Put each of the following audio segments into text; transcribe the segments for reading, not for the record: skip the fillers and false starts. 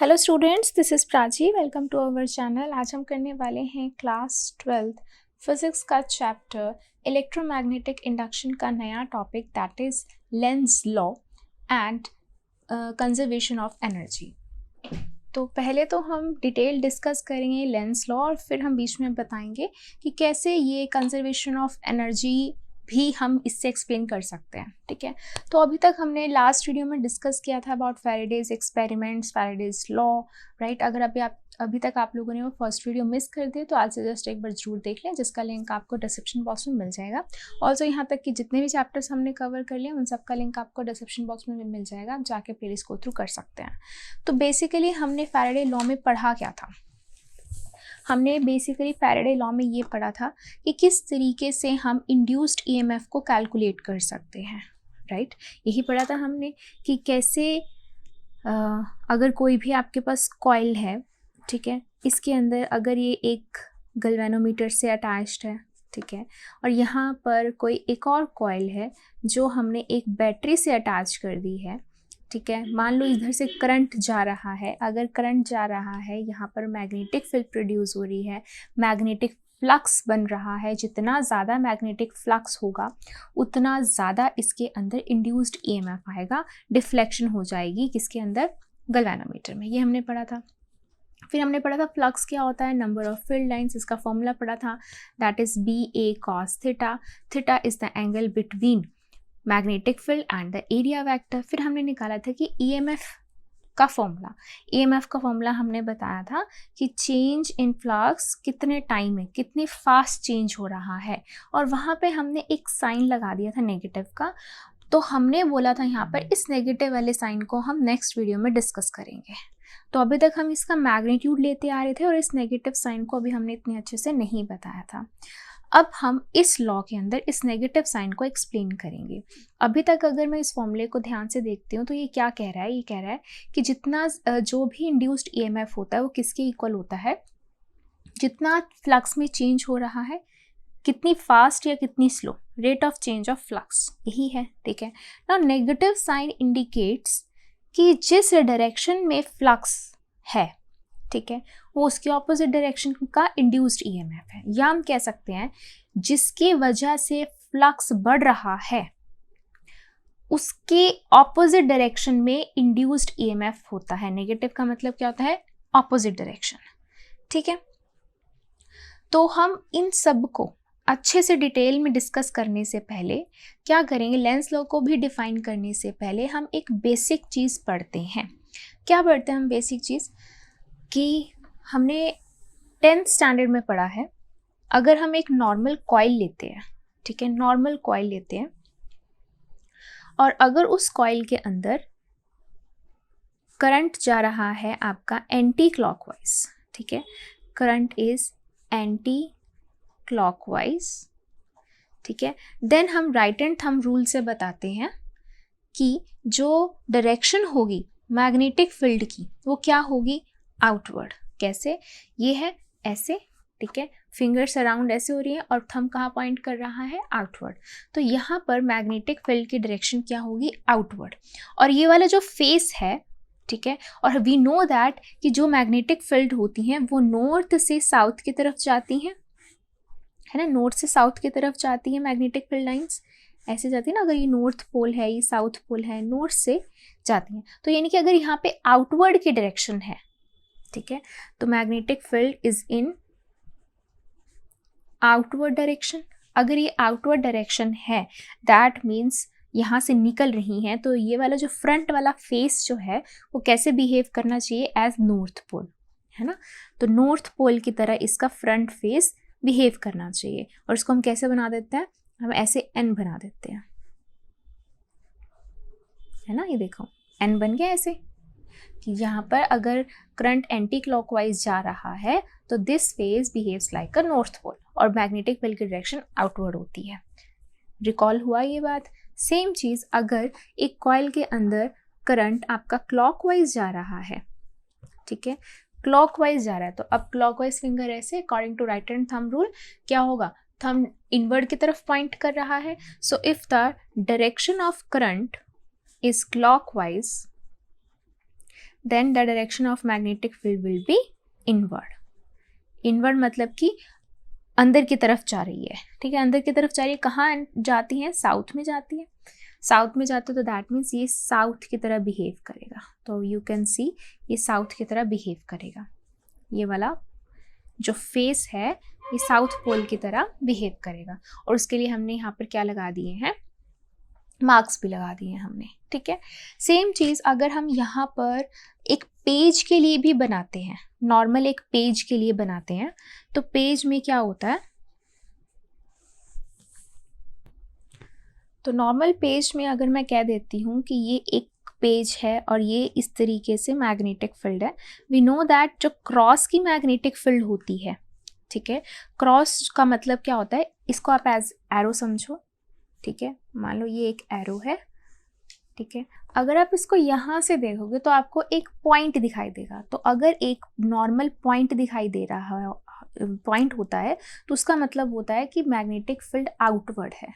Hello students, this is Prachi. Welcome to our channel. आज हम करने वाले हैं क्लास 12th फिजिक्स का चैप्टर इलेक्ट्रोमैग्नेटिक इंडक्शन का नया topic, that is Lenz law and conservation of energy. तो पहले तो हम डिटेल डिस्कस करेंगे लेंज लॉ और फिर हम बीच में बताएंगे कि कैसे ये कंजर्वेशन ऑफ एनर्जी भी हम इससे एक्सप्लेन कर सकते हैं। ठीक है, तो अभी तक हमने लास्ट वीडियो में डिस्कस किया था about Faraday's experiments, Faraday's law, right. अगर अभी तक आप लोगों ने वो फर्स्ट वीडियो मिस कर दिए तो आज से जस्ट एक बार जरूर देख लें, जिसका लिंक आपको डिस्क्रिप्शन बॉक्स में मिल जाएगा। ऑल्सो यहाँ तक कि जितने भी चैप्टर्स हमने कवर कर लिए उन सब का लिंक आपको डिस्क्रिप्शन बॉक्स में मिल जाएगा, आप जाके प्लेलिस्ट गो थ्रू कर सकते हैं। तो बेसिकली हमने फैराडे लॉ में पढ़ा क्या था? हमने बेसिकली फैराडे लॉ में ये पढ़ा था कि किस तरीके से हम इंड्यूस्ड ईएमएफ को कैलकुलेट कर सकते हैं, राइट। यही पढ़ा था हमने कि कैसे अगर कोई भी आपके पास कॉइल है, ठीक है, इसके अंदर अगर ये एक गैल्वेनोमीटर से अटैच्ड है, ठीक है, और यहाँ पर कोई एक और कॉइल है जो हमने एक बैटरी से अटैच कर दी है, ठीक है। मान लो इधर से करंट जा रहा है, अगर करंट जा रहा है यहाँ पर मैग्नेटिक फील्ड प्रोड्यूस हो रही है, मैग्नेटिक फ्लक्स बन रहा है। जितना ज़्यादा मैग्नेटिक फ्लक्स होगा उतना ज़्यादा इसके अंदर इंड्यूस्ड ईएमएफ आएगा, डिफ्लेक्शन हो जाएगी किसके अंदर? गैल्वेनोमीटर में। ये हमने पढ़ा था। फिर हमने पढ़ा था फ्लक्स क्या होता है, नंबर ऑफ फील्ड लाइंस, इसका फॉर्मूला पढ़ा था, that is BA cos theta. Theta is the angle between magnetic field and the area vector. फिर हमने निकाला था कि ईएमएफ का फॉर्मूला हमने बताया था कि चेंज इन फ्लक्स कितने टाइम में, कितने फास्ट चेंज हो रहा है, और वहाँ पे हमने एक साइन लगा दिया था नेगेटिव का। तो हमने बोला था यहाँ पर इस नेगेटिव वाले साइन को हम नेक्स्ट वीडियो में डिस्कस करेंगे। तो अभी तक हम इसका मैग्नीट्यूड लेते आ रहे थे और इस नेगेटिव साइन को अभी हमने इतने अच्छे से नहीं बताया था। अब हम इस लॉ के अंदर इस नेगेटिव साइन को एक्सप्लेन करेंगे। अभी तक अगर मैं इस फॉर्मूले को ध्यान से देखती हूँ तो ये क्या कह रहा है? ये कह रहा है कि जितना जो भी इंड्यूस्ड ईएमएफ होता है वो किसके इक्वल होता है? जितना फ्लक्स में चेंज हो रहा है, कितनी फास्ट या कितनी slow, rate of change of flux, यही है। ठीक है, नाउ नेगेटिव साइन इंडिकेट्स कि जिस डायरेक्शन में फ्लक्स है, ठीक है, वो उसके ऑपोजिट डायरेक्शन का इंड्यूस्ड ईएमएफ है, या हम कह सकते हैं जिसकी वजह से फ्लक्स बढ़ रहा है उसके ऑपोजिट डायरेक्शन में इंड्यूस्ड ईएमएफ होता है। नेगेटिव का मतलब क्या होता है? Opposite direction. ठीक है, तो हम इन सब को अच्छे से डिटेल में डिस्कस करने से पहले क्या करेंगे, लेंज लॉ को भी डिफाइन करने से पहले हम एक बेसिक चीज़ पढ़ते हैं। क्या पढ़ते हैं हम? बेसिक चीज़ कि हमने 10th स्टैंडर्ड में पढ़ा है। अगर हम एक नॉर्मल कॉइल लेते हैं, ठीक है, नॉर्मल कॉइल लेते हैं, और अगर उस कॉइल के अंदर करंट जा रहा है आपका एंटी क्लॉकवाइज, ठीक है, करंट इज एंटी क्लॉकवाइज, ठीक है, देन हम राइट एंड थंब रूल से बताते हैं कि जो डायरेक्शन होगी मैग्नेटिक फील्ड की वो क्या होगी? आउटवर्ड। कैसे? ये है ऐसे, ठीक है, फिंगर्स अराउंड ऐसे हो रही है और थंब कहाँ पॉइंट कर रहा है? आउटवर्ड। तो यहाँ पर मैग्नेटिक फील्ड की डायरेक्शन क्या होगी? आउटवर्ड। और ये वाला जो फेस है, ठीक है, और वी नो दैट कि जो मैग्नेटिक फील्ड होती हैं वो नॉर्थ से साउथ की तरफ जाती हैं, है ना, नॉर्थ से साउथ की तरफ जाती है मैग्नेटिक फील्ड लाइंस, ऐसे जाती है ना। अगर ये नॉर्थ पोल है, ये साउथ पोल है, नॉर्थ से जाती हैं। तो यानी कि अगर यहाँ पे आउटवर्ड की डायरेक्शन है, ठीक है, तो magnetic field is in outward direction. अगर ये आउटवर्ड डायरेक्शन है, दैट मीन्स यहाँ से निकल रही हैं, तो ये वाला जो फ्रंट वाला फेस जो है वो कैसे बिहेव करना चाहिए? एज नॉर्थ पोल, है ना। तो नॉर्थ पोल की तरह इसका फ्रंट फेस बिहेव करना चाहिए। और इसको हम कैसे बना देते हैं? हम ऐसे n बना देते हैं, है ना। ये देखो n बन गया ऐसे कि यहाँ पर अगर करंट एंटी क्लॉकवाइज जा रहा है तो this phase behaves like a north pole और मैग्नेटिक फील्ड की डायरेक्शन आउटवर्ड होती है। रिकॉल हुआ ये बात? सेम चीज़ अगर एक कॉइल के अंदर करंट आपका क्लॉकवाइज जा रहा है, ठीक है, क्लॉकवाइज जा रहा है, तो अब क्लॉकवाइज फिंगर ऐसे according to right hand thumb rule क्या होगा? थंब इनवर्ड की तरफ पॉइंट कर रहा है। So if the direction of current is clockwise, then the direction of magnetic field will be inward. Inward मतलब कि अंदर की तरफ जा रही है. ठीक है, अंदर की तरफ जा रही है. कहाँ जाती है? साउथ में जाती है. साउथ में जाते तो दैट मीन्स ये साउथ की तरह बिहेव करेगा. तो यू कैन सी ये साउथ की तरह बिहेव करेगा. ये वाला जो फेस है ये साउथ पोल की तरह बिहेव करेगा. और उसके लिए हमने यहाँ पर क्या लगा दिए हैं? मार्क्स भी लगा दिए हैं हमने. ठीक है, सेम चीज़ अगर हम यहाँ पर एक पेज के लिए भी बनाते हैं, नॉर्मल एक पेज के लिए बनाते हैं, तो पेज में क्या होता है? तो नॉर्मल पेज में अगर मैं कह देती हूँ कि ये एक पेज है और ये इस तरीके से मैग्नेटिक फील्ड है, वी नो दैट जो क्रॉस की मैग्नेटिक फील्ड होती है, ठीक है, क्रॉस का मतलब क्या होता है? इसको आप एज एरो समझो. ठीक है, मान लो ये एक एरो है. ठीक है, अगर आप इसको यहाँ से देखोगे तो आपको एक पॉइंट दिखाई देगा. तो अगर एक नॉर्मल पॉइंट दिखाई दे रहा है, पॉइंट होता है, तो उसका मतलब होता है कि मैग्नेटिक फील्ड आउटवर्ड है.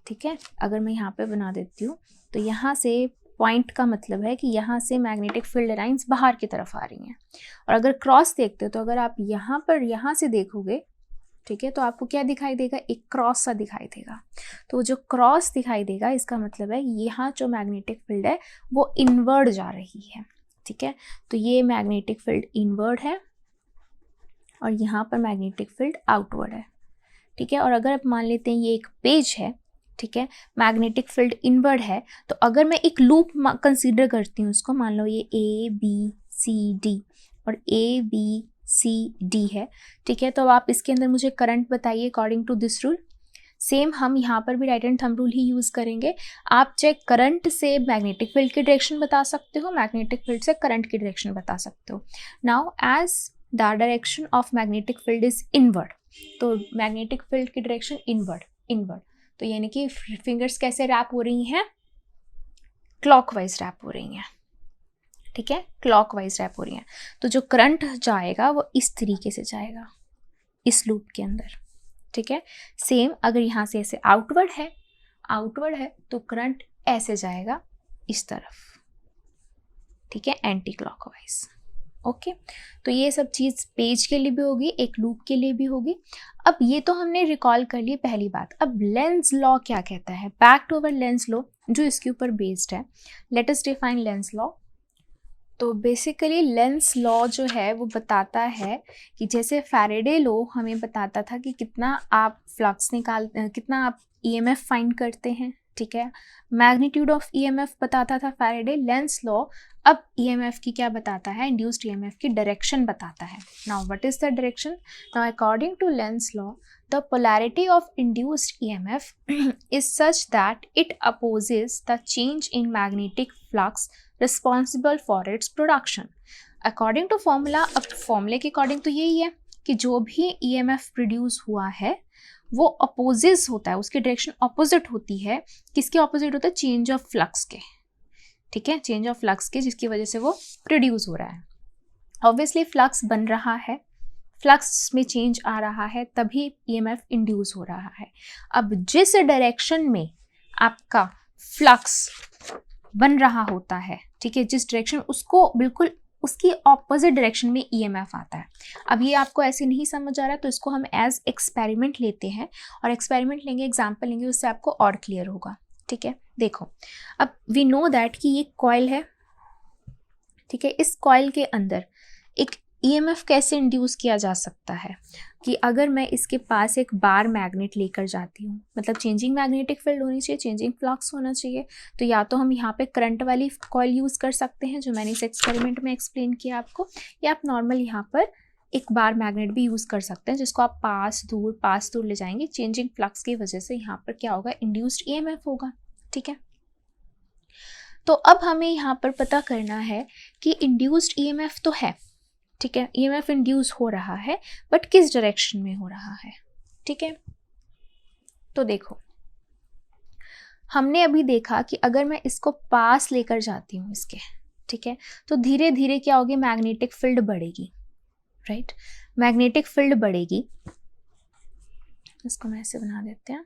ठीक है, अगर मैं यहाँ पे बना देती हूँ तो यहाँ से पॉइंट का मतलब है कि यहाँ से मैग्नेटिक फील्ड लाइंस बाहर की तरफ आ रही हैं. और अगर क्रॉस देखते हो तो अगर आप यहाँ पर यहाँ से देखोगे, ठीक है, तो आपको क्या दिखाई देगा? एक क्रॉस सा दिखाई देगा. तो जो क्रॉस दिखाई देगा इसका मतलब है यहाँ जो मैग्नेटिक फील्ड है वो इनवर्ड जा रही है. ठीक है, तो ये मैग्नेटिक फील्ड इनवर्ड है और यहाँ पर मैग्नेटिक फील्ड आउटवर्ड है. ठीक है, और अगर आप मान लेते हैं ये एक पेज है, ठीक है, मैग्नेटिक फील्ड इनवर्ड है, तो अगर मैं एक लूप कंसीडर करती हूँ उसको, मान लो ये ABCD और ABCD है. ठीक है, तो आप इसके अंदर मुझे करंट बताइए according to this rule. Same हम यहाँ पर भी राइट हैंड थंब रूल ही यूज़ करेंगे. आप चाहे करंट से मैग्नेटिक फील्ड की डायरेक्शन बता सकते हो, मैग्नेटिक फील्ड से करंट की डायरेक्शन बता सकते हो. Now as the direction of magnetic field is inward, तो मैग्नेटिक फील्ड की डायरेक्शन इनवर्ड. तो यानी कि फिंगर्स कैसे रैप हो रही हैं? क्लॉकवाइज रैप हो रही हैं. ठीक है, क्लॉकवाइज रैप हो रही हैं. तो जो करंट जाएगा वो इस तरीके से जाएगा इस लूप के अंदर. ठीक है, सेम अगर यहाँ से ऐसे आउटवर्ड है तो करंट ऐसे जाएगा इस तरफ. ठीक है, एंटी क्लॉकवाइज. ओके, तो ये सब चीज़ पेज के लिए भी होगी, एक लूप के लिए भी होगी. अब ये तो हमने रिकॉल कर ली पहली बात. अब लेंज लॉ क्या कहता है? Back to our Lenz law जो इसके ऊपर बेस्ड है. Let us define Lenz law. तो बेसिकली लेंज लॉ जो है वो बताता है कि जैसे फैराडे लॉ हमें बताता था कि कितना आप फ्लक्स कितना आप EMF फाइंड करते हैं. ठीक है, मैग्नीट्यूड ऑफ EMF बताता था फैराडे. लेंज लॉ अब EMF की क्या बताता है? इंड्यूस्ड EMF की डायरेक्शन बताता है. Now what is the direction? Now according to Lenz law the polarity of induced EMF is such that it opposes the change in magnetic flux responsible for its production. According to formula, अब फॉर्मूले के according तो यही है कि जो भी EMF produce हुआ है वो अपोजिस होता है, उसकी डायरेक्शन अपोजिट होती है. किसके अपोजिट होता है? चेंज ऑफ फ्लक्स के. ठीक है, चेंज ऑफ फ्लक्स के, जिसकी वजह से वो प्रोड्यूस हो रहा है. ऑब्वियसली फ्लक्स बन रहा है, फ्लक्स में चेंज आ रहा है, तभी EMF इंड्यूस हो रहा है. अब जिस डायरेक्शन में आपका फ्लक्स बन रहा होता है, ठीक है, जिस डायरेक्शन, उसको बिल्कुल उसकी ऑपोजिट डायरेक्शन में EMF आता है. अब ये आपको ऐसे नहीं समझ आ रहा है तो इसको हम एज एक्सपेरिमेंट लेते हैं और एक्सपेरिमेंट लेंगे, एग्जाम्पल लेंगे, उससे आपको और क्लियर होगा. ठीक है, देखो, अब वी नो दैट कि ये कॉइल है. ठीक है, इस कॉइल के अंदर एक EMF कैसे इंड्यूस किया जा सकता है कि अगर मैं इसके पास एक बार मैग्नेट लेकर जाती हूँ, मतलब चेंजिंग मैग्नेटिक फील्ड होनी चाहिए, चेंजिंग फ्लक्स होना चाहिए. तो या तो हम यहाँ पे करंट वाली कॉइल यूज़ कर सकते हैं जो मैंने इस एक्सपेरिमेंट में एक्सप्लेन किया आपको, या आप नॉर्मल यहाँ पर एक बार मैग्नेट भी यूज़ कर सकते हैं जिसको आप पास दूर ले जाएंगे. चेंजिंग फ्लक्स की वजह से यहाँ पर क्या होगा? इंड्यूस्ड EMF होगा. ठीक है, तो अब हमें यहाँ पर पता करना है कि इंड्यूस्ड EMF तो है. ठीक है, EMF इंड्यूस हो रहा है, बट किस डायरेक्शन में हो रहा है? ठीक है, तो देखो, हमने अभी देखा कि अगर मैं इसको पास लेकर जाती हूँ इसके, ठीक है, तो धीरे धीरे क्या होगी? मैग्नेटिक फील्ड बढ़ेगी. राइट, मैग्नेटिक फील्ड बढ़ेगी. इसको मैं ऐसे बना देते हैं.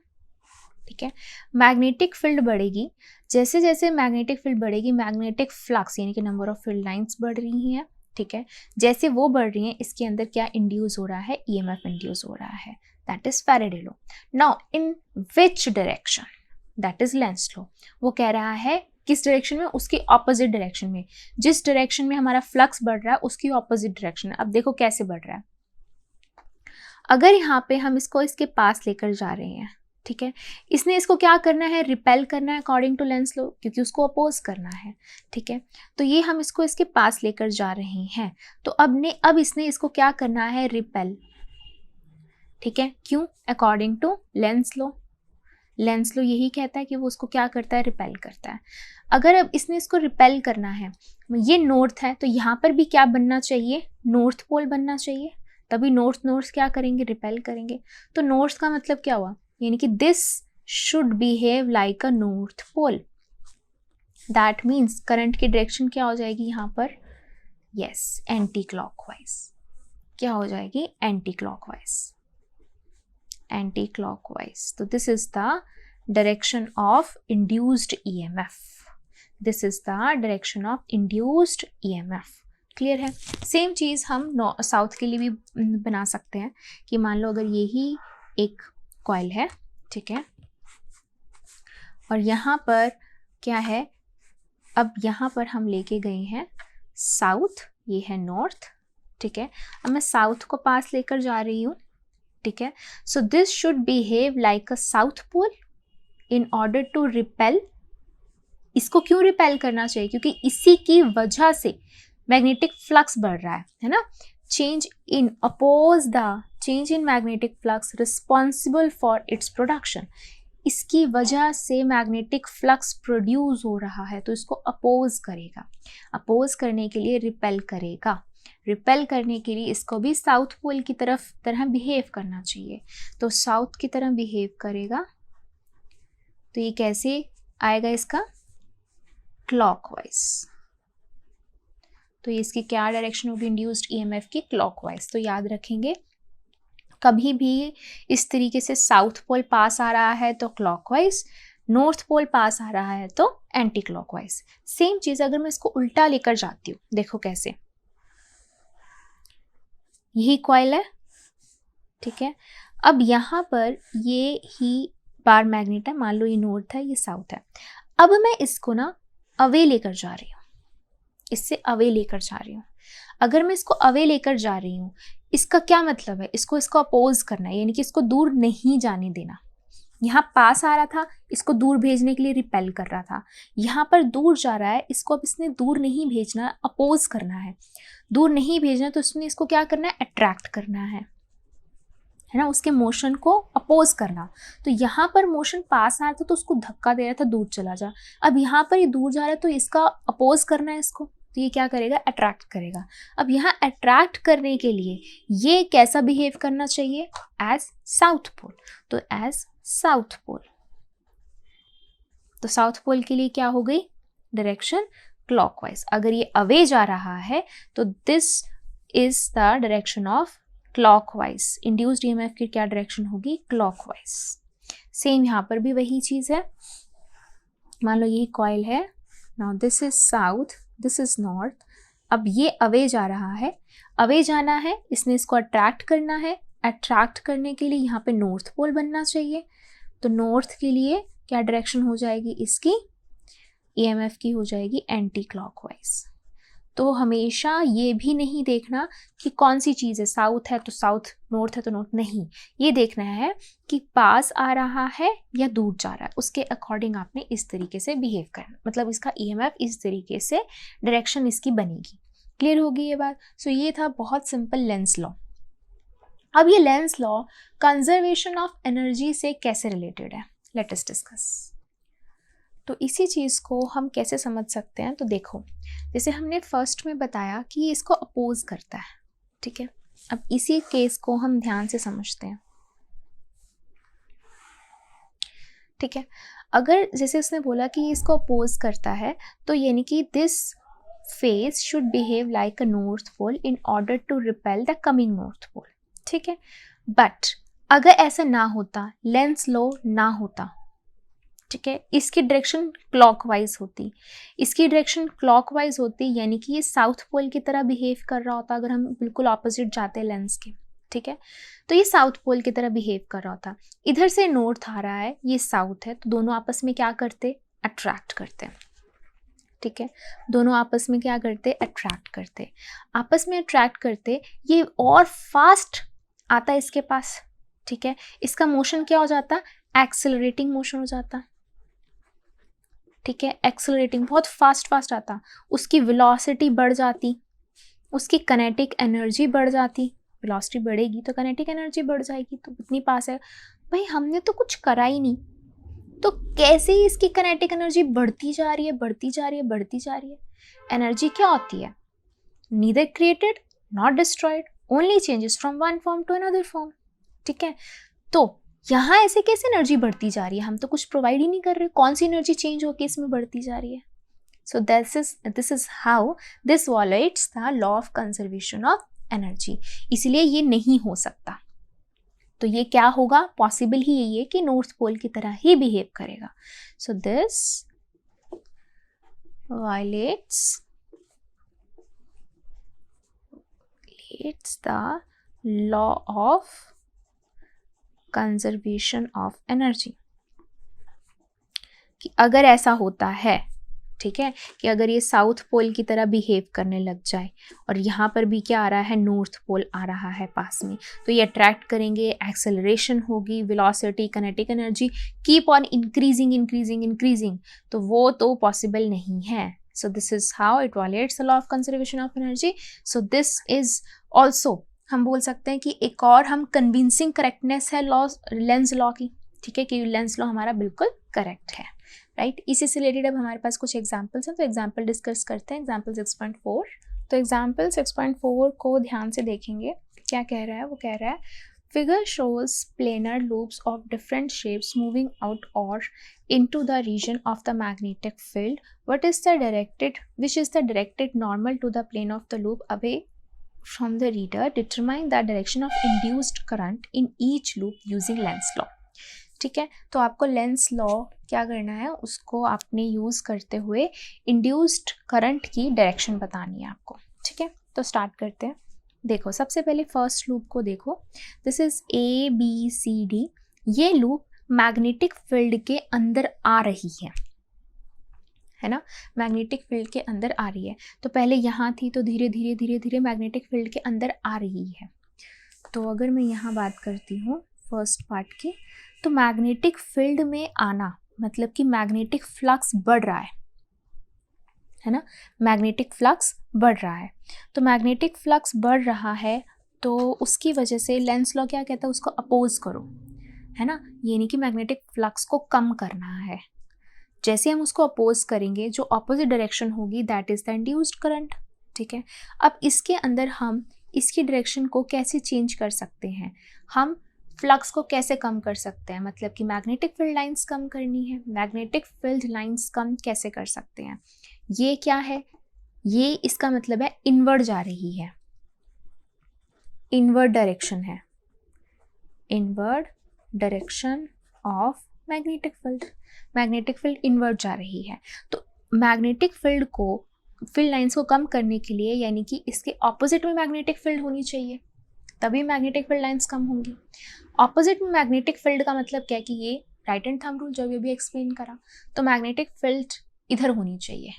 ठीक है। मैग्नेटिक फील्ड बढ़ेगी, जैसे जैसे मैग्नेटिक फील्ड बढ़ेगी मैग्नेटिक फ्लक्स यानी कि नंबर ऑफ फील्ड लाइंस बढ़ रही हैं, ठीक है। जैसे वो बढ़ रही हैं इसके अंदर क्या इंड्यूस हो रहा है, ईएमएफ इंड्यूस हो रहा है, that is Faraday law. Now in which direction, that is Lenz law. वो कह रहा है किस डायरेक्शन में, उसकी ऑपोजिट डायरेक्शन में। जिस डायरेक्शन में हमारा फ्लक्स बढ़ रहा है उसकी ऑपोजिट डायरेक्शन है। अब देखो कैसे बढ़ रहा है, अगर यहाँ पे हम इसको इसके पास लेकर जा रहे हैं, ठीक है, इसने इसको क्या करना है, रिपेल करना है अकॉर्डिंग टू लेंस लॉ, क्योंकि उसको अपोज करना है, ठीक है। तो ये हम इसको इसके पास लेकर जा रहे हैं, तो अब इसने इसको क्या करना है, रिपेल, ठीक है। क्यों, according to Lenz law. Lenz law यही कहता है कि वो उसको क्या करता है, रिपेल करता है। अगर अब इसने इसको रिपेल करना है, ये नॉर्थ है तो यहाँ पर भी क्या बनना चाहिए, नॉर्थ पोल बनना चाहिए, तभी नॉर्थ नॉर्थ क्या करेंगे, रिपेल करेंगे। तो नॉर्थ का मतलब क्या हुआ, यानी कि this should behave like a north pole. That means current की डायरेक्शन क्या हो जाएगी यहाँ पर, यस, एंटी क्लॉकवाइज। क्या हो जाएगी, एंटी क्लॉकवाइज, एंटी क्लॉकवाइज। तो this is the direction of induced EMF, this is the direction of induced EMF. Clear है। सेम चीज़ हम साउथ के लिए भी बना सकते हैं कि मान लो अगर यही एक कॉइल है, ठीक है, और यहाँ पर क्या है, अब यहाँ पर हम लेके गए हैं साउथ, ये है नॉर्थ, ठीक है। अब मैं साउथ को पास लेकर जा रही हूँ, ठीक है। So this should behave like a south pole in order to repel. इसको क्यों रिपेल करना चाहिए, क्योंकि इसी की वजह से मैग्नेटिक फ्लक्स बढ़ रहा है ना। Change in oppose the change in magnetic flux responsible for its production. इसकी वजह से मैग्नेटिक फ्लक्स प्रोड्यूस हो रहा है, तो इसको अपोज करेगा। अपोज करने के लिए रिपेल करेगा, रिपेल करने के लिए इसको भी साउथ पोल की तरह बिहेव करना चाहिए। तो साउथ की तरह बिहेव करेगा, तो ये कैसे आएगा, इसका क्लॉकवाइज। तो इसकी क्या डायरेक्शन होगी इंड्यूस्ड ईएमएफ की, क्लॉकवाइज। तो याद रखेंगे कभी भी इस तरीके से साउथ पोल पास आ रहा है तो क्लॉकवाइज, नॉर्थ पोल पास आ रहा है तो एंटी क्लॉकवाइज। सेम चीज अगर मैं इसको उल्टा लेकर जाती हूँ, देखो कैसे, यही कॉइल है, ठीक है। अब यहाँ पर ये ही बार मैग्नेट है, मान लो ये नॉर्थ है ये साउथ है। अब मैं इसको ना अवे लेकर जा रही हूँ, इससे अवे लेकर जा रही हूँ। अगर मैं इसको अवे लेकर जा रही हूँ, इसका क्या मतलब है, इसको अपोज करना है, यानी कि इसको दूर नहीं जाने देना। यहाँ पास आ रहा था, इसको दूर भेजने के लिए रिपेल कर रहा था, यहाँ पर दूर जा रहा है, इसको अब इसने दूर नहीं भेजना, अपोज करना है। दूर नहीं भेजना तो इसने इसको क्या करना है, अट्रैक्ट करना है ना, उसके मोशन को अपोज करना। तो यहाँ पर मोशन पास आ रहा था तो उसको धक्का दे रहा था, दूर चला जा। अब यहाँ पर ये दूर जा रहा है तो इसका अपोज करना है इसको, तो ये क्या करेगा, अट्रैक्ट करेगा। अब यहाँ अट्रैक्ट करने के लिए ये कैसा बिहेव करना चाहिए, एज साउथ पोल। तो एज साउथ पोल, तो साउथ पोल के लिए क्या हो गई, डायरेक्शन क्लॉकवाइज। अगर ये अवे जा रहा है तो this is the direction of clockwise. Induced EMF की क्या डायरेक्शन होगी, क्लॉकवाइज। सेम यहाँ पर भी वही चीज है, मान लो यही कॉइल है, now this is south, this is north. अब ये अवे जा रहा है, अवे जाना है, इसने इसको अट्रैक्ट करना है। अट्रैक्ट करने के लिए यहाँ पे नॉर्थ पोल बनना चाहिए, तो नॉर्थ के लिए क्या डायरेक्शन हो जाएगी इसकी, ईएमएफ की हो जाएगी एंटी क्लॉकवाइज। तो हमेशा ये भी नहीं देखना कि कौन सी चीज़ है, साउथ है तो साउथ, नॉर्थ है तो नॉर्थ, नहीं। ये देखना है कि पास आ रहा है या दूर जा रहा है, उसके अकॉर्डिंग आपने इस तरीके से बिहेव करना, मतलब इसका ईएमएफ इस तरीके से डायरेक्शन इसकी बनेगी। क्लियर होगी ये बात। सो ये था बहुत सिंपल लेंस लॉ। अब ये Lenz law conservation of energy से कैसे रिलेटेड है, लेट अस डिस्कस। तो इसी चीज़ को हम कैसे समझ सकते हैं, तो देखो जैसे हमने फर्स्ट में बताया कि ये इसको अपोज करता है, ठीक है। अब इसी केस को हम ध्यान से समझते हैं, ठीक है। अगर जैसे उसने बोला कि इसको अपोज करता है, तो यानी कि this face should behave like a north pole in order to repel the coming north pole, ठीक है। बट अगर ऐसा ना होता, लेंस लॉ ना होता, ठीक है, इसकी डायरेक्शन क्लॉकवाइज होती, इसकी डायरेक्शन क्लॉकवाइज होती, यानी कि ये साउथ पोल की तरह बिहेव कर रहा होता अगर हम बिल्कुल ऑपोजिट जाते हैं लेंस के। ठीक है, तो ये साउथ पोल की तरह बिहेव कर रहा होता, इधर से नॉर्थ आ रहा है, ये साउथ है, तो दोनों आपस में क्या करते, अट्रैक्ट करते हैं। ठीक है, दोनों आपस में क्या करते, अट्रैक्ट करते, आपस में अट्रैक्ट करते, ये और फास्ट आता है इसके पास। ठीक है, इसका मोशन क्या हो जाता, एक्सेलरेटिंग मोशन हो जाता। ठीक है, एक्सेलरेटिंग, बहुत फास्ट आता, उसकी वेलोसिटी बढ़ जाती, उसकी काइनेटिक एनर्जी बढ़ जाती, वेलोसिटी बढ़ेगी तो काइनेटिक एनर्जी बढ़ जाएगी, तो इतनी पास है। भाई हमने तो कुछ करा ही नहीं, तो कैसे ही इसकी काइनेटिक एनर्जी बढ़ती जा रही है, बढ़ती जा रही है, बढ़ती जा रही है। एनर्जी क्या होती है, neither created not destroyed, only changes from one form to another form. ठीक है, तो यहाँ ऐसे कैसे एनर्जी बढ़ती जा रही है, हम तो कुछ प्रोवाइड ही नहीं कर रहे, कौन सी एनर्जी चेंज होकर इसमें बढ़ती जा रही है। So this is how this wallets the law of conservation of energy, इसलिए ये नहीं हो सकता। तो ये क्या होगा, पॉसिबल ही यही है कि नॉर्थ पोल की तरह ही बिहेव करेगा। So this violets the law of conservation of energy, कि अगर ऐसा होता है, ठीक है, कि अगर ये साउथ पोल की तरह बिहेव करने लग जाए और यहाँ पर भी क्या आ रहा है, नॉर्थ पोल आ रहा है पास में, तो ये अट्रैक्ट करेंगे, एक्सेलरेशन होगी, velocity, kinetic energy keep on increasing, तो वो तो पॉसिबल नहीं है। So this is how it violets the law of conservation of energy. So this is also, हम बोल सकते हैं कि एक और हम कन्विंसिंग करेक्टनेस है लॉ, लेंज लॉ की। ठीक है, कि लेंज लॉ हमारा बिल्कुल करेक्ट है, राइट। इसी से रिलेटेड अब हमारे पास कुछ एग्जाम्पल्स हैं, तो एग्जाम्पल डिस्कस करते हैं। एग्जाम्पल 6.4, तो एग्जाम्पल 6.4 को ध्यान से देखेंगे, क्या कह रहा है, वो कह रहा है figure shows planar loops of different shapes moving out और into the region of the magnetic field, which is the directed normal to the plane of the loop away from the reader. Determine the direction of induced current in each loop using Lenz law. ठीक है, तो आपको Lenz law क्या करना है, उसको आपने use करते हुए इंड्यूस्ड करंट की डायरेक्शन बतानी है आपको। ठीक है, तो स्टार्ट करते हैं। देखो सबसे पहले फर्स्ट लूप को देखो, दिस इज ABCD, ये लूप मैग्नेटिक फील्ड के अंदर आ रही है ना, मैग्नेटिक फील्ड के अंदर आ रही है। तो पहले यहाँ थी, तो धीरे धीरे मैग्नेटिक फील्ड के अंदर आ रही है। तो अगर मैं यहाँ बात करती हूँ फर्स्ट पार्ट की, तो मैग्नेटिक फील्ड में आना मतलब कि मैग्नेटिक फ्लक्स बढ़ रहा है ना, मैग्नेटिक फ्लक्स बढ़ रहा है। तो मैग्नेटिक फ्लक्स बढ़ रहा है, तो उसकी वजह से लेंस लॉ क्या कहता है, उसको अपोज करो, है ना, यानी कि मैग्नेटिक फ्लक्स को कम करना है। जैसे हम उसको अपोज करेंगे, जो ऑपोजिट डायरेक्शन होगी that is the induced current. ठीक है, अब इसके अंदर हम इसकी डायरेक्शन को कैसे चेंज कर सकते हैं, हम फ्लक्स को कैसे कम कर सकते हैं, मतलब कि मैग्नेटिक फील्ड लाइंस कम करनी है, मैग्नेटिक फील्ड लाइंस कम कैसे कर सकते हैं, ये क्या है, ये इसका मतलब है इनवर्ड जा रही है, इनवर्ड डायरेक्शन है, inward direction of magnetic field, magnetic field inward जा रही है। तो मैग्नेटिक फील्ड को, फील्ड लाइंस को कम करने के लिए, यानी कि इसके ऑपोजिट में मैग्नेटिक फील्ड होनी चाहिए, तभी मैग्नेटिक फील्ड लाइंस कम होंगी। ऑपोजिट में मैग्नेटिक फील्ड का मतलब क्या है कि ये राइट हैंड थंब रूल जो भी एक्सप्लेन करा, तो मैग्नेटिक फील्ड इधर होनी चाहिए।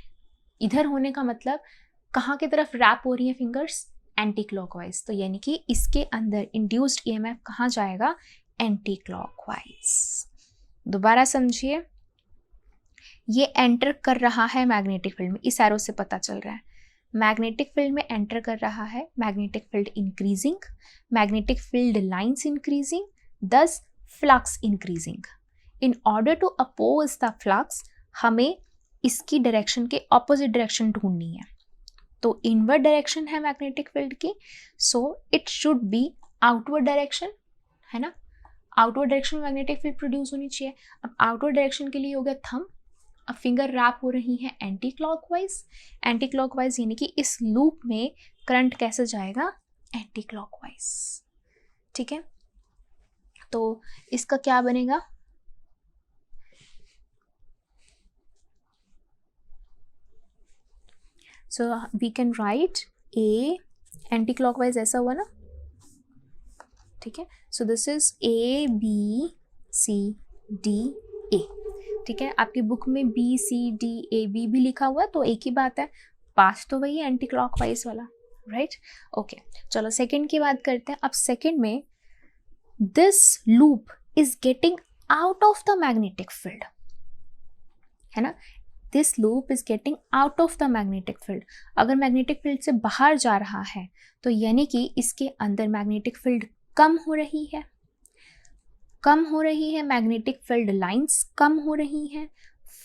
इधर होने का मतलब कहाँ की तरफ रैप हो रही है फिंगर्स, एंटी क्लॉकवाइज, तो यानी कि इसके अंदर इंड्यूस्ड EMF कहाँ जाएगा, एंटी क्लॉकवाइज। दोबारा समझिए, ये एंटर कर रहा है मैग्नेटिक फील्ड में, इस एरो से पता चल रहा है मैग्नेटिक फील्ड में एंटर कर रहा है, magnetic field increasing, magnetic field lines increasing, thus flux increasing. In order to oppose the flux हमें इसकी डायरेक्शन के ऑपोजिट डायरेक्शन ढूंढनी है। तो इनवर्ड डायरेक्शन है मैग्नेटिक फील्ड की, so it should be outward direction, है ना, आउटवर्ड डायरेक्शन में मैग्नेटिक फील्ड प्रोड्यूस होनी चाहिए। अब आउटवर्ड डायरेक्शन के लिए हो गया थंब, अब फिंगर रैप हो रही है एंटी क्लॉकवाइज, एंटी क्लॉकवाइज यानी कि इस लूप में करंट कैसे जाएगा, एंटी क्लॉकवाइज। ठीक है, तो इसका क्या बनेगा, so we can write a anti clockwise, ऐसा हुआ ना, ठीक है. So this is A B C D A, ठीक है. आपकी बुक में B C D A B भी लिखा हुआ है तो एक ही बात है, पास तो वही है एंटी क्लॉकवाइज वाला, राइट. ओके, चलो सेकंड की बात करते हैं. अब सेकंड में this loop is getting out of the magnetic field, है ना. This loop is getting out of the magnetic field. अगर मैग्नेटिक फील्ड से बाहर जा रहा है तो यानी कि इसके अंदर मैग्नेटिक फील्ड कम हो रही है, कम हो रही है, मैग्नेटिक फील्ड लाइंस कम हो रही हैं,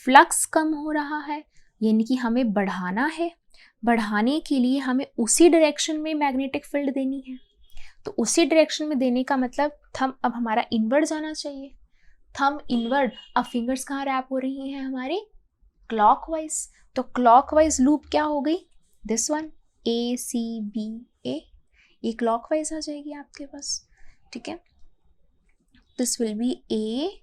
फ्लक्स कम हो रहा है, यानी कि हमें बढ़ाना है. बढ़ाने के लिए हमें उसी डायरेक्शन में मैग्नेटिक फील्ड देनी है. तो उसी डायरेक्शन में देने का मतलब थंब अब हमारा इनवर्ड जाना चाहिए. Thumb inward. अब फिंगर्स कहाँ रैप हो रही हैं हमारी? क्लॉकवाइज. तो क्लॉकवाइज लूप क्या हो गई? This one, A C B A, ये क्लॉकवाइज आ जाएगी आपके पास, ठीक है. This will be A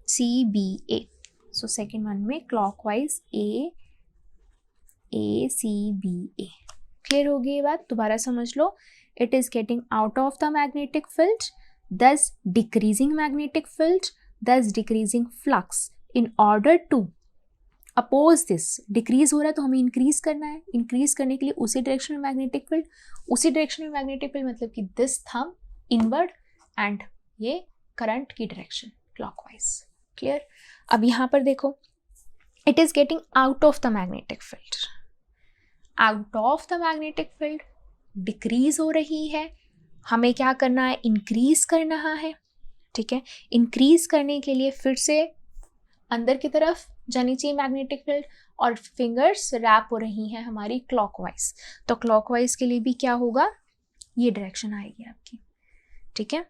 C B A. So second one में clockwise A C B A. Clear हो गई ये बात? दोबारा समझ लो. It is getting out of the magnetic field, thus decreasing magnetic field, thus decreasing flux. In order to oppose this, decrease हो रहा है तो हमें increase करना है. increase करने के लिए उसी direction में magnetic field, उसी direction में magnetic field मतलब कि this thumb inward and ये current की direction clockwise. clear? अब यहाँ पर देखो, it is getting out of the magnetic field. out of the magnetic field decrease हो रही है, हमें क्या करना है? इंक्रीज करना है, ठीक है. इंक्रीज करने के लिए फिर से अंदर की तरफ जानी चाहिए मैग्नेटिक फील्ड और फिंगर्स रैप हो रही हैं हमारी क्लॉकवाइज. तो क्लॉकवाइज के लिए भी क्या होगा? ये डायरेक्शन आएगी आपकी, ठीक है.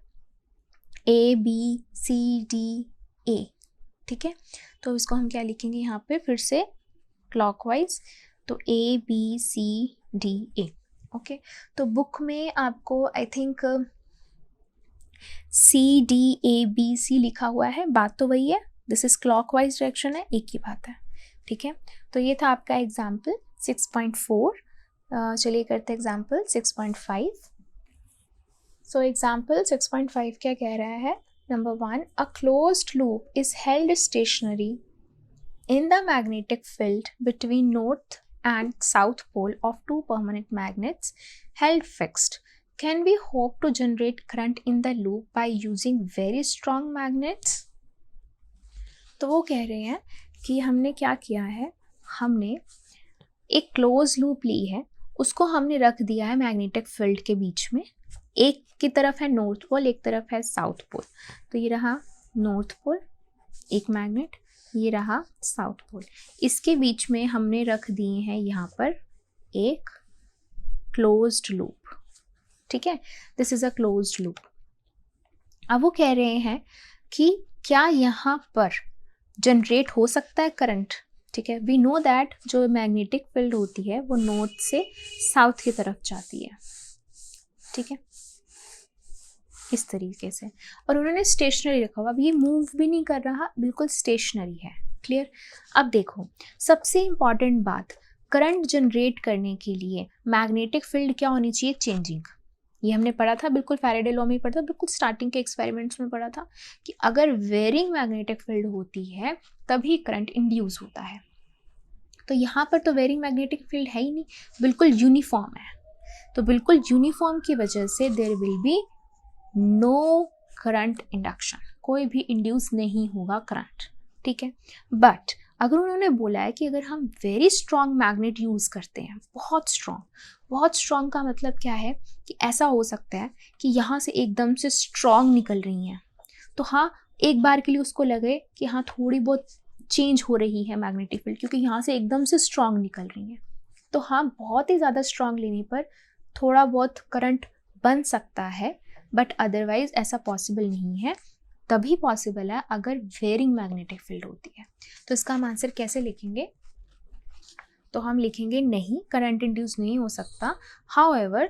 ए बी सी डी ए, ठीक है. तो इसको हम क्या लिखेंगे यहाँ पे फिर से क्लॉकवाइज. तो A B C D A. Okay, तो बुक में आपको I think C D A B C लिखा हुआ है, बात तो वही है. दिस इज क्लॉकवाइज डायरेक्शन है, एक ही बात है, ठीक है. तो ये था आपका एग्जाम्पल 6.4. चलिए करते हैं एग्जाम्पल 6.5. सो एग्जाम्पल 6.5 क्या कह रहा है? Number 1, a closed loop is held stationary in the magnetic field between north and south pole of two permanent magnets held fixed. Can we hope to generate current in the loop by using very strong magnets? तो वो कह रहे हैं कि हमने क्या किया है, हमने एक क्लोज लूप ली है, उसको हमने रख दिया है मैग्नेटिक फील्ड के बीच में. एक की तरफ है नॉर्थ पोल, एक तरफ है साउथ पोल. तो ये रहा नॉर्थ पोल, एक मैग्नेट, ये रहा साउथ पोल. इसके बीच में हमने रख दिए हैं यहाँ पर एक क्लोज्ड लूप, ठीक है. This is a closed loop. अब वो कह रहे हैं कि क्या यहाँ पर जनरेट हो सकता है करंट, ठीक है. वी नो दैट जो मैग्नेटिक फील्ड होती है वो नॉर्थ से साउथ की तरफ जाती है, ठीक है, इस तरीके से. और उन्होंने स्टेशनरी रखा हुआ. अब ये मूव भी नहीं कर रहा, बिल्कुल स्टेशनरी है. क्लियर? अब देखो, सबसे इंपॉर्टेंट बात, करंट जनरेट करने के लिए मैग्नेटिक फील्ड क्या होनी चाहिए? चेंजिंग. ये हमने पढ़ा था, बिल्कुल फैराडे लॉ में पढ़ा था, बिल्कुल स्टार्टिंग के एक्सपेरिमेंट्स में पढ़ा था कि अगर वेरिंग मैग्नेटिक फील्ड होती है तभी करंट इंड्यूस होता है. तो यहाँ पर तो वेरिंग मैग्नेटिक फील्ड है ही नहीं, बिल्कुल यूनिफॉर्म है. तो बिल्कुल यूनिफॉर्म की वजह से there will be no current induction, कोई भी इंड्यूस नहीं होगा करंट, ठीक है. बट अगर उन्होंने बोला है कि अगर हम वेरी स्ट्रॉन्ग मैग्नेट यूज़ करते हैं, बहुत स्ट्रॉन्ग का मतलब क्या है कि ऐसा हो सकता है कि यहाँ से एकदम से स्ट्रॉन्ग निकल रही हैं, तो हाँ एक बार के लिए उसको लगे कि हाँ थोड़ी बहुत चेंज हो रही है मैग्नेटिक फील्ड, क्योंकि यहाँ से एकदम से स्ट्रॉन्ग निकल रही हैं. तो हाँ बहुत ही ज़्यादा स्ट्रॉन्ग लेने पर थोड़ा बहुत करंट बन सकता है, बट अदरवाइज ऐसा पॉसिबल नहीं है. तभी पॉसिबल है अगर वेरिंग मैग्नेटिक फील्ड होती है. तो इसका हम आंसर कैसे लिखेंगे? तो हम लिखेंगे नहीं, करंट इंड्यूस नहीं हो सकता. हाउएवर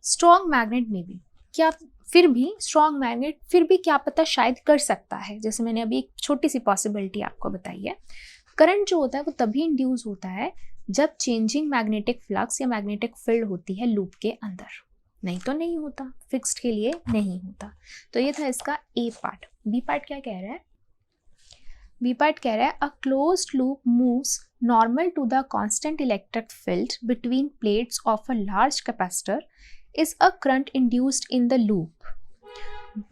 स्ट्रॉन्ग मैग्नेट में भी क्या, फिर भी स्ट्रॉन्ग मैग्नेट फिर भी क्या पता शायद कर सकता है. जैसे मैंने अभी एक छोटी सी पॉसिबिलिटी आपको बताई है. करंट जो होता है वो तभी इंड्यूस होता है जब चेंजिंग मैग्नेटिक फ्लक्स या मैग्नेटिक फील्ड होती है लूप के अंदर, नहीं तो नहीं होता, फिक्स्ड के लिए नहीं होता। तो ये था इसका ए पार्ट। बी पार्ट क्या कह रहा है? बी पार्ट कह रहा है a closed loop moves normal to the constant electric field between plates of a large capacitor is a current induced in the loop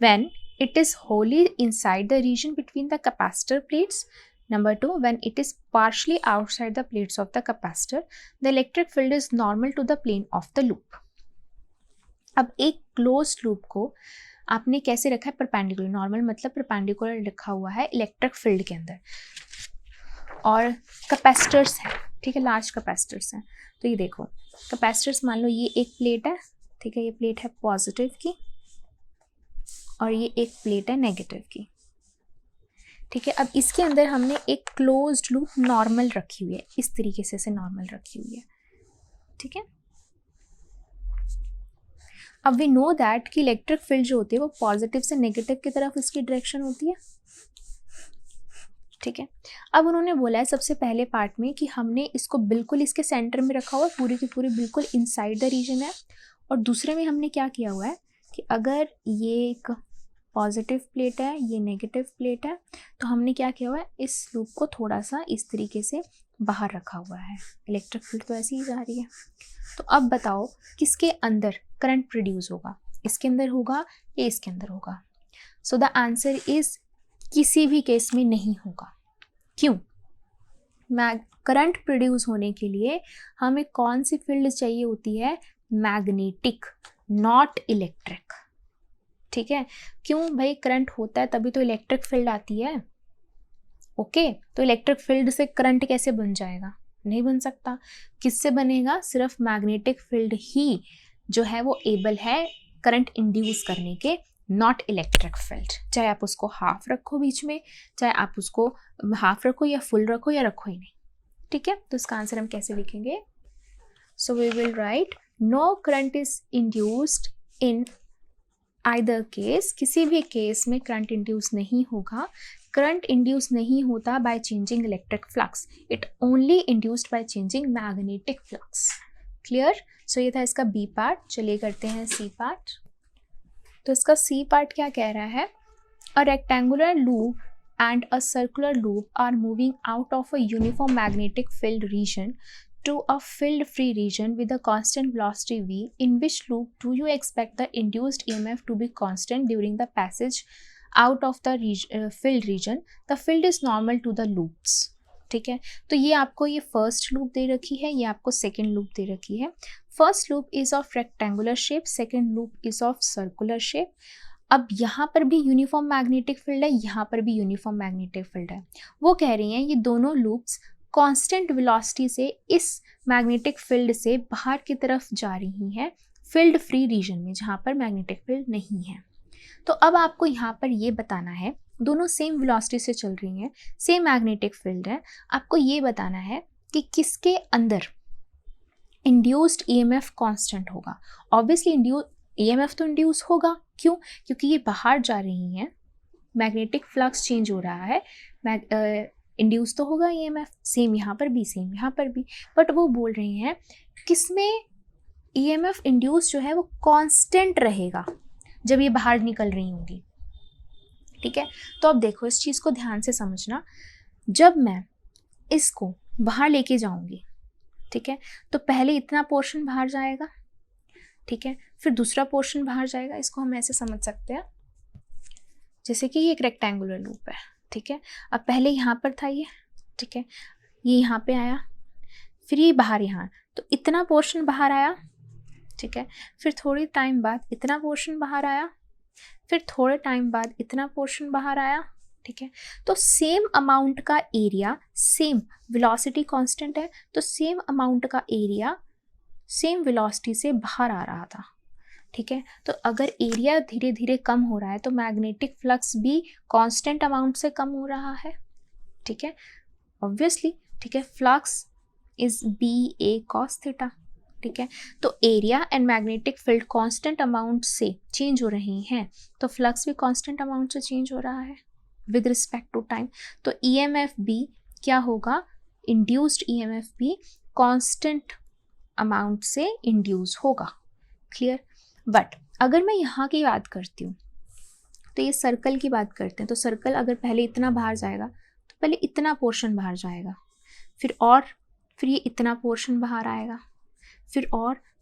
when it is wholly inside the region between the capacitor plates. Number 2, when it is partially outside the plates of the capacitor, the electric field is normal to the plane of the loop. अब एक closed loop को आपने कैसे रखा है? Perpendicular. Normal मतलब perpendicular रखा हुआ है इलेक्ट्रिक फील्ड के अंदर, और कैपेसिटर्स हैं, ठीक है, लार्ज कैपेसिटर्स हैं। तो ये देखो कैपेसिटर्स, मान लो ये एक प्लेट है, ठीक है, ये प्लेट है पॉजिटिव की और ये एक प्लेट है नेगेटिव की, ठीक है। अब इसके अंदर हमने एक क्लोज्ड लूप नॉर्मल रखी हुई है, इस तरीके से नॉर्मल रखी हुई है, ठीक है। अब वी नो दैट कि इलेक्ट्रिक फील्ड जो होती है वो पॉजिटिव से नेगेटिव की तरफ इसकी डायरेक्शन होती है, ठीक है। अब उन्होंने बोला है सबसे पहले पार्ट में कि हमने इसको बिल्कुल इसके सेंटर में रखा हुआ है, पूरी की पूरी बिल्कुल इनसाइड द रीजन है। और दूसरे में हमने क्या किया हुआ है कि अगर ये एक पॉजिटिव प्लेट है, ये नेगेटिव प्लेट है, तो हमने क्या किया हुआ है, इस लूप को थोड़ा सा इस तरीके से बाहर रखा हुआ है। इलेक्ट्रिक फील्ड तो ऐसे ही जा रही है। तो अब बताओ किसके अंदर करंट प्रोड्यूस होगा? इसके अंदर होगा या इसके अंदर होगा? सो द आंसर इज किसी भी केस में नहीं होगा। क्यों? करंट प्रोड्यूस होने के लिए हमें कौन सी फील्ड चाहिए होती है? मैग्नेटिक, नॉट इलेक्ट्रिक, ठीक है। क्यों भाई? करंट होता है तभी तो इलेक्ट्रिक फील्ड आती है, ओके। तो इलेक्ट्रिक फील्ड से करंट कैसे बन जाएगा? नहीं बन सकता। किससे बनेगा? सिर्फ मैग्नेटिक फील्ड ही जो है वो एबल है करंट इंड्यूस करने के, नॉट इलेक्ट्रिक फील्ड। चाहे आप उसको हाफ रखो बीच में, चाहे आप उसको हाफ रखो या फुल रखो या रखो ही नहीं, ठीक है। तो इसका आंसर हम कैसे लिखेंगे? So we will write no current is induced in either case, किसी भी केस में करंट इंड्यूस नहीं होगा। करंट इंड्यूस नहीं होता by changing electric flux, it only induced by changing magnetic flux. Clear? So ये था इसका बी पार्ट। चलिए करते हैं सी पार्ट। तो इसका सी पार्ट क्या कह रहा है? A rectangular loop and a circular loop are moving out of a uniform magnetic field region to a field-free region with a constant velocity v. In which loop do you expect the induced EMF to be constant during the passage out of the field region? The field is normal to the loops. ठीक है, तो ये आपको ये first loop दे रखी है, ये आपको सेकेंड लूप दे रखी है। First loop is of rectangular shape, second loop is of circular shape. अब यहाँ पर भी यूनिफॉर्म मैग्नेटिक फील्ड है, यहाँ पर भी यूनिफॉर्म मैग्नेटिक फील्ड है। वो कह रही हैं ये दोनों लूप्स कांस्टेंट वेलोसिटी से इस मैग्नेटिक फील्ड से बाहर की तरफ जा रही हैं, फील्ड फ्री रीजन में, जहाँ पर मैग्नेटिक फील्ड नहीं है। तो अब आपको यहाँ पर ये बताना है, दोनों सेम वेलोसिटी से चल रही हैं, सेम मैग्नेटिक फील्ड है, आपको ये बताना है कि किसके अंदर इंड्यूस्ड ईएमएफ कांस्टेंट होगा। ऑब्वियसली ईएमएफ तो इंड्यूस होगा, क्यों? क्योंकि ये बाहर जा रही हैं, मैग्नेटिक फ्लक्स चेंज हो रहा है, इंड्यूस तो होगा ईएमएफ। सेम यहाँ पर भी, सेम यहाँ पर भी। बट वो बोल रही हैं किसमें ईएमएफ इंड्यूस जो है वो कांस्टेंट रहेगा जब ये बाहर निकल रही होंगी, ठीक है। तो अब देखो इस चीज़ को ध्यान से समझना, जब मैं इसको बाहर लेके जाऊंगी, ठीक है, तो पहले इतना पोर्शन बाहर जाएगा, ठीक है, फिर दूसरा पोर्शन बाहर जाएगा। इसको हम ऐसे समझ सकते हैं जैसे कि ये एक रेक्टेंगुलर लूप है, ठीक है। अब पहले यहाँ पर था ये, ठीक है, ये यहाँ पे आया, फिर ये बाहर यहाँ, तो इतना पोर्शन बाहर आया, ठीक है। फिर थोड़ी टाइम बाद इतना पोर्शन बाहर आया, फिर थोड़े टाइम बाद इतना पोर्शन बाहर आया, ठीक है। तो सेम अमाउंट का एरिया, सेम वेलोसिटी कांस्टेंट है, तो सेम अमाउंट का एरिया सेम वेलोसिटी से बाहर आ रहा था, ठीक है। तो अगर एरिया धीरे धीरे कम हो रहा है तो मैग्नेटिक फ्लक्स भी कांस्टेंट अमाउंट से कम हो रहा है, ठीक है, ऑब्वियसली, ठीक है। Flux is B A cos theta, ठीक है। तो area and magnetic field constant amount से चेंज हो रही हैं, तो फ्लक्स भी कांस्टेंट अमाउंट से चेंज हो रहा है विद रिस्पेक्ट टू टाइम। तो ईएमएफ भी क्या होगा, इंड्यूस्ड ईएमएफ भी कांस्टेंट अमाउंट से इंड्यूस होगा। क्लियर। बट अगर मैं यहाँ की बात करती हूँ तो ये सर्कल की बात करते हैं, तो सर्कल अगर पहले इतना बाहर जाएगा तो पहले इतना पोर्शन बाहर जाएगा, फिर ये इतना पोर्शन बाहर आएगा, फिर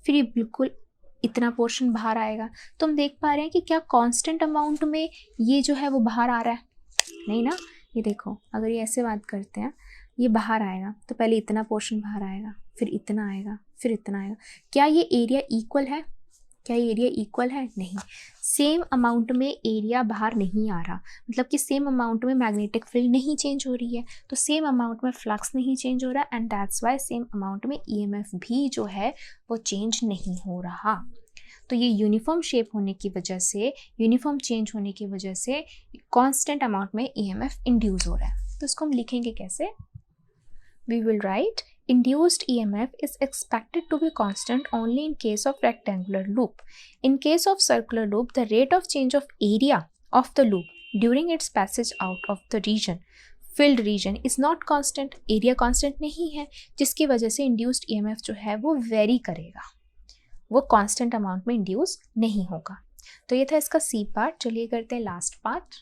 ये बिल्कुल इतना पोर्शन बाहर आएगा। तो हम देख पा रहे हैं कि क्या कांस्टेंट अमाउंट में ये जो है वो बाहर आ रहा है, नहीं ना। ये देखो, अगर ये ऐसे बात करते हैं, ये बाहर आएगा तो पहले इतना पोर्शन बाहर आएगा, फिर इतना आएगा, फिर इतना आएगा। क्या ये एरिया इक्वल है? क्या ये एरिया इक्वल है? नहीं। सेम अमाउंट में एरिया बाहर नहीं आ रहा, मतलब कि सेम अमाउंट में मैग्नेटिक फील्ड नहीं चेंज हो रही है, तो सेम अमाउंट में फ्लक्स नहीं चेंज हो रहा, and that's why same amount में ईएमएफ भी जो है वो चेंज नहीं हो रहा। तो ये यूनिफॉर्म शेप होने की वजह से, यूनिफॉर्म चेंज होने की वजह से कांस्टेंट अमाउंट में ईएमएफ इंड्यूस हो रहा है। तो इसको हम लिखेंगे कैसे? We will write induced EMF is expected to be constant only in case of rectangular loop. In case of circular loop, the rate of change of area of the loop during its passage out of the region, filled region, is not constant. Area constant नहीं है, जिसकी वजह से induced EMF जो है वो vary करेगा, वो constant amount में induce नहीं होगा। तो ये था इसका C पार्ट। चलिए करते हैं लास्ट पार्ट।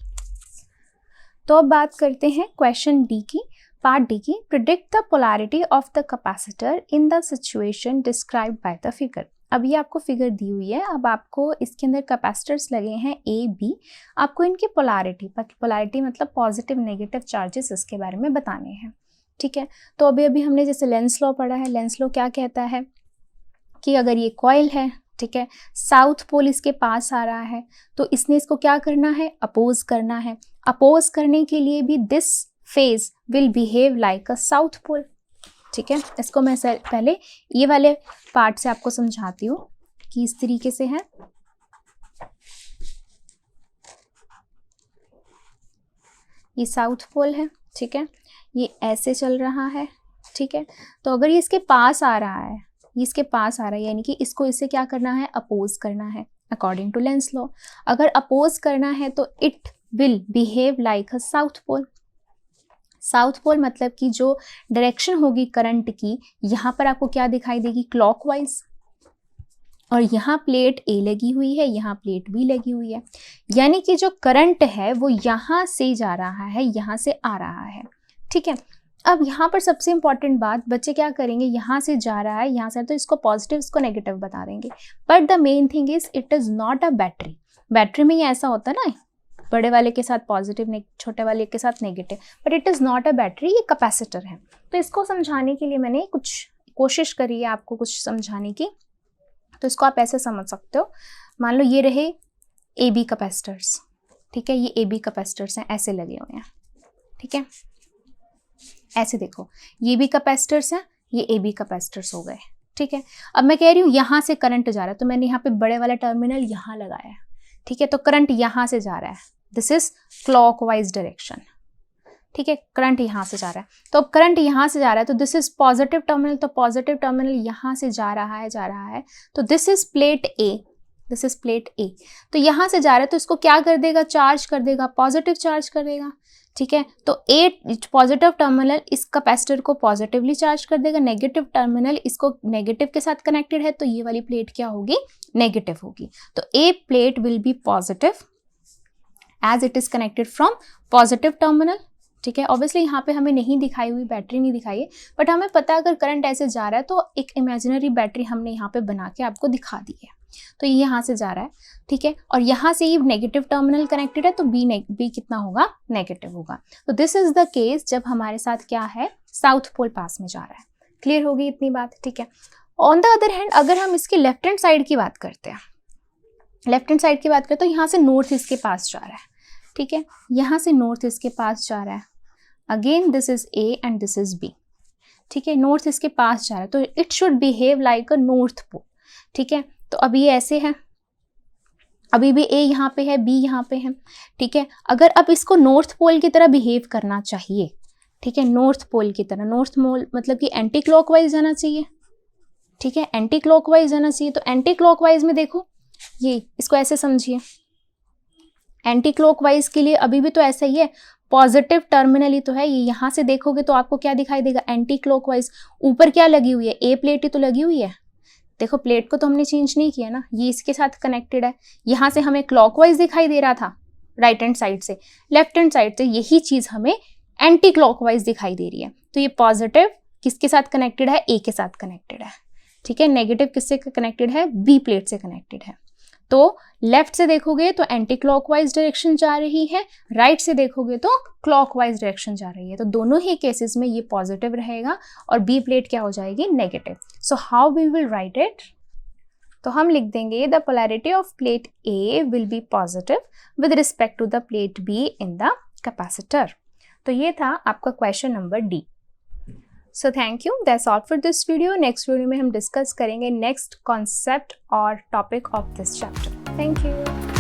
तो अब बात करते हैं क्वेश्चन डी की, पार्ट डी की। Predict the polarity of the capacitor in the situation described by the figure. अब ये आपको फिगर दी हुई है, अब आपको इसके अंदर कैपेसिटर्स लगे हैं ए बी, आपको इनकी पोलैरिटी मतलब पॉजिटिव नेगेटिव चार्जेस, इसके बारे में बताने हैं। ठीक है, तो अभी हमने जैसे लेंस लॉ पढ़ा है। लेंस लॉ क्या कहता है कि अगर ये कॉइल है, ठीक है, साउथ पोल इसके पास आ रहा है, तो इसने इसको क्या करना है, अपोज करना है। अपोज करने के लिए भी this face will behave like a south pole. ठीक है, इसको मैं पहले ये वाले पार्ट से आपको समझाती हूँ कि इस तरीके से है। ये साउथ पोल है, ठीक है, ये ऐसे चल रहा है। ठीक है, तो अगर ये इसके पास आ रहा है, ये इसके पास आ रहा है, यानी कि इसको इससे क्या करना है, अपोज करना है अकॉर्डिंग टू लेंस लॉ। अगर अपोज करना है तो it will behave like a south pole. South pole मतलब कि जो डायरेक्शन होगी करंट की, यहाँ पर आपको क्या दिखाई देगी, क्लॉकवाइज, और यहाँ प्लेट ए लगी हुई है, यहाँ प्लेट बी लगी हुई है, यानी कि जो करंट है वो यहाँ से जा रहा है, यहाँ से आ रहा है। ठीक है, अब यहाँ पर सबसे इंपॉर्टेंट बात, बच्चे क्या करेंगे, यहाँ से जा रहा है, यहाँ से, तो इसको पॉजिटिव इसको नेगेटिव बता देंगे। But the main thing is it is not a battery. Battery में ये ऐसा होता है ना, बड़े वाले के साथ पॉजिटिव, छोटे वाले के साथ negative, but it is not a battery, ये कैपेसिटर है। तो इसको समझाने के लिए मैंने कुछ कोशिश करी है आपको कुछ समझाने की। तो इसको आप ऐसे समझ सकते हो, मान लो ये रहे ए बी कैपेसिटर्स। ठीक है, ये ए बी कैपेसिटर्स हैं, ऐसे लगे हुए हैं। ठीक है, ऐसे देखो, ये भी कैपेसिटर्स हैं, ये ए बी कैपेसिटर्स हो गए। ठीक है, अब मैं कह रही हूँ यहाँ से करंट जा रहा है, तो मैंने यहाँ पे बड़े वाला टर्मिनल यहाँ लगाया है। ठीक है, तो करंट यहाँ से जा रहा है, दिस इज क्लॉकवाइज डायरेक्शन। ठीक है, करंट यहाँ से जा रहा है, तो अब करंट यहाँ से जा रहा है, तो दिस इज पॉजिटिव टर्मिनल, तो पॉजिटिव टर्मिनल यहाँ से जा रहा है, तो this is plate A, this is plate A, तो यहाँ से जा रहा है, तो इसको क्या कर देगा, चार्ज कर देगा, पॉजिटिव चार्ज कर देगा। ठीक है, तो ए पॉजिटिव टर्मिनल इस कैपेसिटर को पॉजिटिवली चार्ज कर देगा, नेगेटिव टर्मिनल इसको नेगेटिव के साथ कनेक्टेड है, तो ये वाली प्लेट क्या होगी, नेगेटिव होगी। तो A plate will be positive as it is connected from positive terminal. ठीक है, ऑब्वियसली यहाँ पे हमें नहीं दिखाई हुई, बैटरी नहीं दिखाई है, बट हमें पता है अगर करंट ऐसे जा रहा है तो एक इमेजिनरी बैटरी हमने यहाँ पे बना के आपको दिखा दी है। तो ये यहाँ से जा रहा है, ठीक है, और यहाँ से ये नेगेटिव टर्मिनल कनेक्टेड है, तो बी कितना होगा, नेगेटिव होगा। तो दिस इज द केस जब हमारे साथ क्या है, साउथ पोल पास में जा रहा है। क्लियर होगी इतनी बात। ठीक है, ऑन द अदर हैंड अगर हम इसके लेफ्ट हैंड साइड की बात करते हैं, लेफ्ट हैंड साइड की बात करें, तो यहाँ से नॉर्थ ईस्ट के पास जा रहा है। ठीक है, यहाँ से नॉर्थ ईस्ट के पास जा रहा है, again this is A and this is B. ठीक है, नॉर्थ ईस्ट के पास जा रहा है, तो it should behave like a north pole. ठीक है, तो अभी ये ऐसे है, अभी भी ए यहाँ पे है, बी यहाँ पे है। ठीक है, अगर अब इसको नॉर्थ पोल की तरह बिहेव करना चाहिए, ठीक है, नॉर्थ पोल की तरह, नॉर्थ पोल मतलब कि एंटी क्लॉकवाइज जाना चाहिए। ठीक है, एंटी क्लॉकवाइज जाना चाहिए, तो एंटी क्लॉकवाइज में देखो, ये इसको ऐसे समझिए, एंटी क्लॉकवाइज के लिए अभी भी तो ऐसा ही है, पॉजिटिव टर्मिनल ही तो है ये, यहाँ से देखोगे तो आपको क्या दिखाई देगा, एंटी क्लॉकवाइज। ऊपर क्या लगी हुई है, ए प्लेट ही तो लगी हुई है। देखो प्लेट को तो हमने चेंज नहीं किया ना, ये इसके साथ कनेक्टेड है। यहाँ से हमें क्लॉकवाइज दिखाई दे रहा था राइट हैंड साइड से, लेफ्ट हैंड साइड से यही चीज हमें एंटी क्लॉकवाइज दिखाई दे रही है। तो ये पॉजिटिव किसके साथ कनेक्टेड है, ए के साथ कनेक्टेड है, ठीक है। नेगेटिव किससे कनेक्टेड है, बी प्लेट से कनेक्टेड है। तो लेफ्ट से देखोगे तो एंटी क्लॉकवाइज डायरेक्शन जा रही है, राइट से देखोगे तो क्लॉकवाइज डायरेक्शन जा रही है। तो दोनों ही केसेस में ये पॉजिटिव रहेगा और बी प्लेट क्या हो जाएगी, negative. So how we will write it, तो हम लिख देंगे the polarity of plate A will be positive with respect to the plate B in the capacitor. तो ये था आपका question number D. So thank you, that's all for this video. Next video में हम डिस्कस करेंगे next concept और topic of this chapter. Thank you.